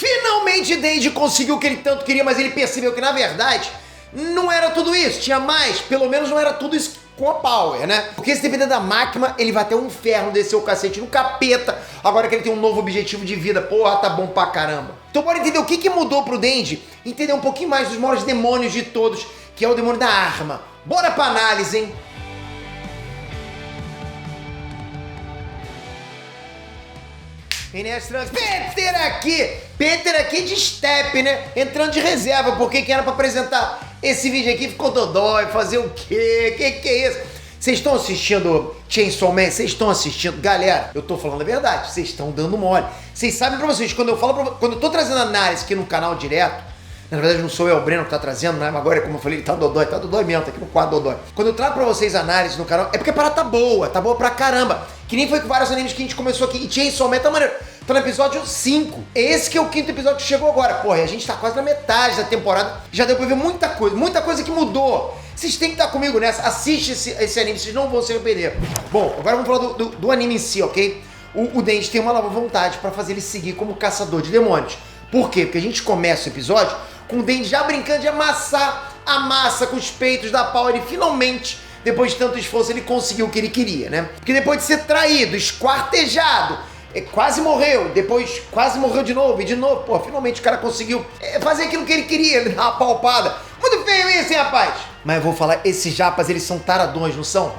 Finalmente Denji conseguiu o que ele tanto queria, mas ele percebeu que, na verdade, não era tudo isso. Tinha mais, pelo menos não era tudo isso com a Power, né? Porque se depender da máquina, ele vai ter um inferno, descer o cacete no capeta, agora que ele tem um novo objetivo de vida. Porra, tá bom pra caramba. Então bora entender o que mudou pro Denji, entender um pouquinho mais dos maiores demônios de todos, que é o demônio da arma. Bora pra análise, hein? Peter aqui de step, né? Entrando de reserva, porque quem era pra apresentar esse vídeo aqui ficou dodói, fazer o quê? Que é isso? Vocês estão assistindo Chainsaw Man? Vocês estão assistindo? Galera, eu tô falando a verdade, vocês estão dando mole. Vocês sabem pra vocês, quando eu tô trazendo análise aqui no canal direto, na verdade não sou eu, é o Breno que tá trazendo, né? Mas agora, como eu falei, ele tá dodói mesmo, tá aqui no quadro dodói. Quando eu trago pra vocês análise no canal, é porque a parada tá boa pra caramba. Que nem foi com vários animes que a gente começou aqui. E Chainsaw Man tá maneiro. Tô no episódio 5. Esse que é o 5º episódio que chegou agora. Porra, e a gente tá quase na metade da temporada. Já deu pra ver muita coisa que mudou. Vocês têm que estar comigo nessa. Assiste esse anime, vocês não vão se arrepender. Bom, agora vamos falar do anime em si, ok? O Denji tem uma nova vontade pra fazer ele seguir como caçador de demônios. Por quê? Porque a gente começa o episódio com o Denji já brincando de amassar a massa com os peitos da Power e finalmente, depois de tanto esforço, ele conseguiu o que ele queria, né? Porque depois de ser traído, esquartejado, quase morreu, depois quase morreu de novo, pô, finalmente o cara conseguiu fazer aquilo que ele queria, ele dar uma palpada. Muito feio isso, hein, rapaz? Mas eu vou falar, esses japas, eles são taradões, não são?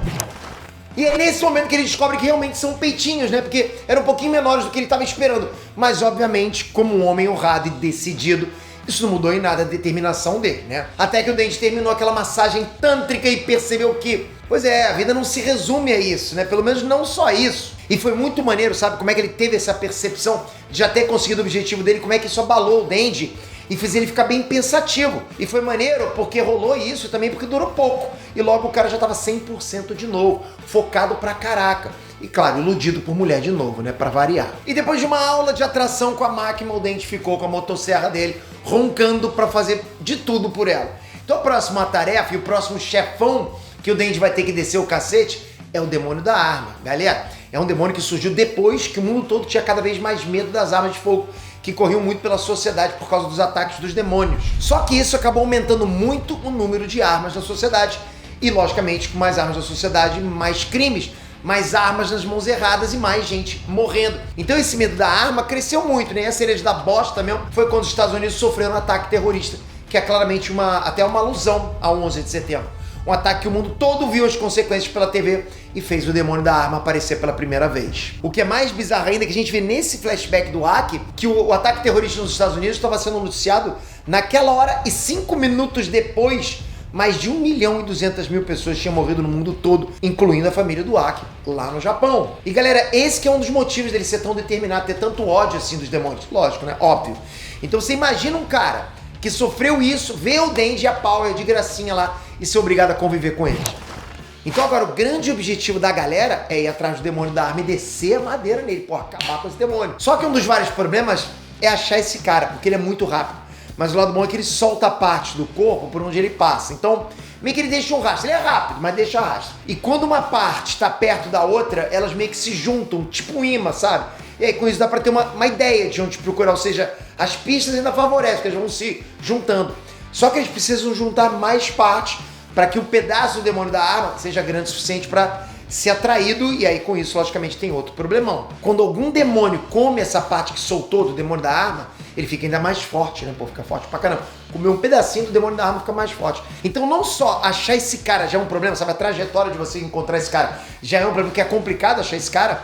E é nesse momento que ele descobre que realmente são peitinhos, né? Porque eram um pouquinho menores do que ele estava esperando. Mas, obviamente, como um homem honrado e decidido, isso não mudou em nada a determinação dele, né? Até que o Denji terminou aquela massagem tântrica e percebeu que, pois é, a vida não se resume a isso, né? Pelo menos não só isso. E foi muito maneiro, sabe? Como é que ele teve essa percepção de já ter conseguido o objetivo dele, como é que isso abalou o Denji e fez ele ficar bem pensativo. E foi maneiro porque rolou isso também porque durou pouco. E logo o cara já tava 100% de novo, focado pra caraca. E claro, iludido por mulher de novo, né? Pra variar. E depois de uma aula de atração com a máquina, o Denji ficou com a motosserra dele, roncando pra fazer de tudo por ela. Então a próxima tarefa e o próximo chefão que o Denji vai ter que descer o cacete é o demônio da arma. Galera, é um demônio que surgiu depois que o mundo todo tinha cada vez mais medo das armas de fogo, que corriam muito pela sociedade por causa dos ataques dos demônios. Só que isso acabou aumentando muito o número de armas da sociedade. E, logicamente, com mais armas da sociedade, mais crimes, mais armas nas mãos erradas e mais gente morrendo. Então esse medo da arma cresceu muito, né? E a cereja da bosta mesmo foi quando os Estados Unidos sofreram um ataque terrorista, que é claramente até uma alusão ao 11 de setembro. Um ataque que o mundo todo viu as consequências pela TV e fez o demônio da arma aparecer pela primeira vez. O que é mais bizarro ainda é que a gente vê nesse flashback do hack que o ataque terrorista nos Estados Unidos estava sendo noticiado naquela hora e 5 minutos depois, mais de 1.200.000 pessoas tinham morrido no mundo todo, incluindo a família do Aki, lá no Japão. E galera, esse que é um dos motivos dele ser tão determinado, ter tanto ódio assim dos demônios. Lógico, né? Óbvio. Então você imagina um cara que sofreu isso, vê o Denji e a Power de gracinha lá e ser obrigado a conviver com eles. Então agora o grande objetivo da galera é ir atrás do demônio da arma e descer a madeira nele, pô, acabar com esse demônio. Só que um dos vários problemas é achar esse cara, porque ele é muito rápido. Mas o lado bom é que ele solta parte do corpo por onde ele passa. Então, meio que ele deixa um rastro. Ele é rápido, mas deixa rastro. E quando uma parte está perto da outra, elas meio que se juntam, tipo um imã, sabe? E aí com isso dá pra ter uma ideia de onde procurar. Ou seja, as pistas ainda favorecem, porque elas vão se juntando. Só que eles precisam juntar mais partes para que o pedaço do demônio da arma seja grande o suficiente para ser atraído, e aí com isso, logicamente, tem outro problemão. Quando algum demônio come essa parte que soltou do demônio da arma, ele fica ainda mais forte, né? Pô, fica forte pra caramba. Comeu um pedacinho do demônio da arma, fica mais forte. Então não só achar esse cara já é um problema, sabe? A trajetória de você encontrar esse cara já é um problema, que é complicado achar esse cara,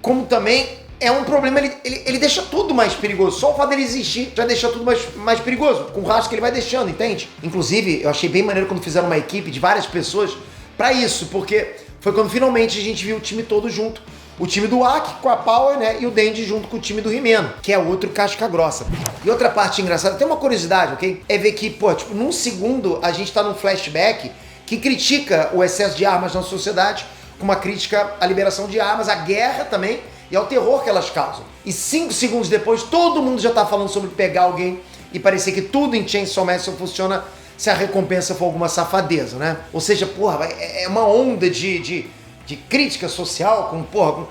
como também é um problema, ele deixa tudo mais perigoso. Só o fato dele existir já deixa tudo mais perigoso, com o rastro que ele vai deixando, entende? Inclusive, eu achei bem maneiro quando fizeram uma equipe de várias pessoas pra isso, porque foi quando finalmente a gente viu o time todo junto. O time do Aki com a Power, né? E o Denji junto com o time do He-Man, que é outro casca grossa. E outra parte engraçada, tem uma curiosidade, ok? É ver que, pô, tipo, num segundo a gente tá num flashback que critica o excesso de armas na sociedade, com uma crítica à liberação de armas, à guerra também, e ao terror que elas causam. E 5 segundos depois, todo mundo já tá falando sobre pegar alguém e parecer que tudo em Chainsaw Man só funciona se a recompensa for alguma safadeza, né? Ou seja, porra, é uma onda de crítica social com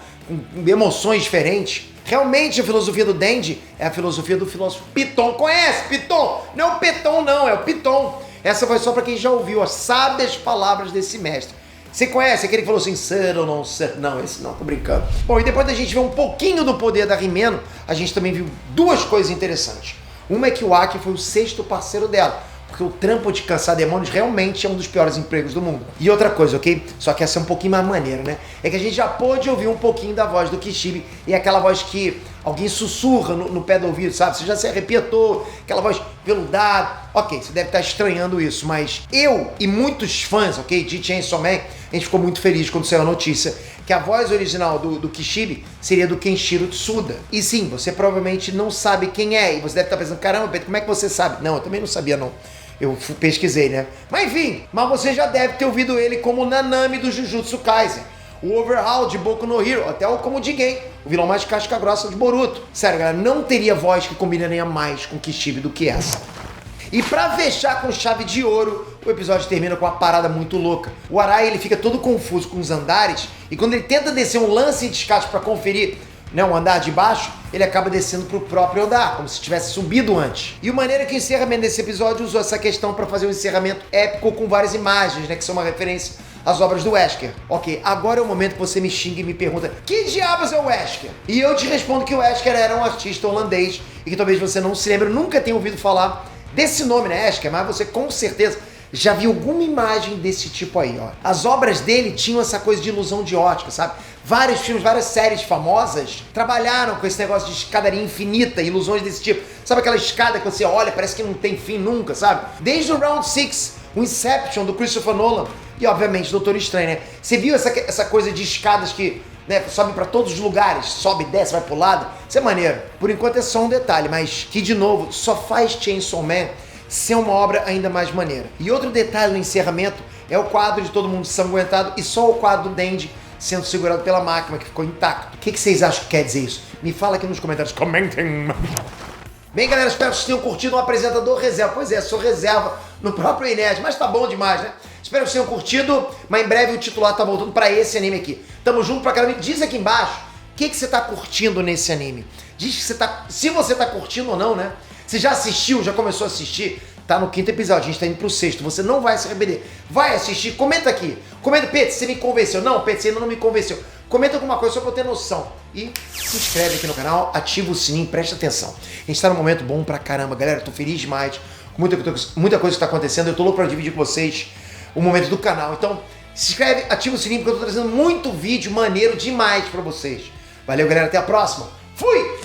emoções diferentes. Realmente a filosofia do Dendy é a filosofia do filósofo Piton. Conhece Piton? Não é o Peton não, é o Piton. Essa foi só para quem já ouviu as sábias palavras desse mestre. Você conhece aquele que falou assim, ser ou não ser? Não, esse não, tô brincando. Bom, e depois da gente ver um pouquinho do poder da Rimeno, a gente também viu duas coisas interessantes. Uma é que o Aki foi o sexto parceiro dela, porque o trampo de caçar demônios realmente é um dos piores empregos do mundo. E outra coisa, ok? Só que essa é um pouquinho mais maneira, né? É que a gente já pôde ouvir um pouquinho da voz do Kishibe, e é aquela voz que alguém sussurra no pé do ouvido, sabe? Você já se arrepia todo, aquela voz veludada. Ok, você deve estar estranhando isso, mas eu e muitos fãs, ok, de Chainsaw Man, a gente ficou muito feliz quando saiu a notícia que a voz original do Kishibe seria do Kenshiro Tsuda. E sim, você provavelmente não sabe quem é, e você deve estar pensando, caramba, Pedro, como é que você sabe? Não, eu também não sabia não. Eu pesquisei, né? Mas enfim, mas você já deve ter ouvido ele como Nanami do Jujutsu Kaisen, o Overhaul de Boku no Hero, até como o Jigen, o vilão mais casca grossa de Boruto. Sério, galera, não teria voz que combinaria mais com Kishibe do que essa. E pra fechar com chave de ouro, o episódio termina com uma parada muito louca. O Arai, ele fica todo confuso com os andares, e quando ele tenta descer um lance de escada pra conferir, né, um andar de baixo, ele acaba descendo pro próprio andar, como se tivesse subido antes. E a maneira que o encerramento desse episódio usou essa questão para fazer um encerramento épico com várias imagens, né, que são uma referência às obras do Wesker. Ok, agora é o momento que você me xinga e me pergunta, que diabos é o Wesker? E eu te respondo que o Wesker era um artista holandês e que talvez você não se lembre, nunca tenha ouvido falar desse nome, né, Wesker, mas você com certeza já viu alguma imagem desse tipo aí, ó. As obras dele tinham essa coisa de ilusão de ótica, sabe? Vários filmes, várias séries famosas trabalharam com esse negócio de escadaria infinita, ilusões desse tipo. Sabe aquela escada que você olha, parece que não tem fim nunca, sabe? Desde o Round 6, o Inception, do Christopher Nolan, e obviamente Doutor Estranho, né? Você viu essa coisa de escadas que, né, sobe pra todos os lugares, sobe, desce, vai pro lado? Isso é maneiro. Por enquanto é só um detalhe, mas que, de novo, só faz Chainsaw Man ser uma obra ainda mais maneira. E outro detalhe no encerramento é o quadro de todo mundo sanguentado e só o quadro do Dendy sendo segurado pela máquina, que ficou intacto. O que vocês acham que quer dizer isso? Me fala aqui nos comentários. Comentem! Bem, galera, espero que vocês tenham curtido um apresentador reserva. Pois é, sou reserva no próprio Inés, mas tá bom demais, né? Espero que vocês tenham curtido, mas em breve o titular tá voltando pra esse anime aqui. Tamo junto pra caramba. Diz aqui embaixo o que você tá curtindo nesse anime. Diz que você tá... Se você tá curtindo ou não, né? Você já assistiu, já começou a assistir? Tá no 5º episódio, a gente tá indo pro 6º. Você não vai se arrepender. Vai assistir, comenta aqui. Comenta, Pedro, você me convenceu. Não, Pedro, você ainda não me convenceu. Comenta alguma coisa só pra eu ter noção. E se inscreve aqui no canal, ativa o sininho, presta atenção. A gente tá num momento bom pra caramba, galera. Tô feliz demais com muita coisa que tá acontecendo. Eu tô louco pra dividir com vocês o momento do canal. Então, se inscreve, ativa o sininho, porque eu tô trazendo muito vídeo maneiro demais pra vocês. Valeu, galera. Até a próxima. Fui!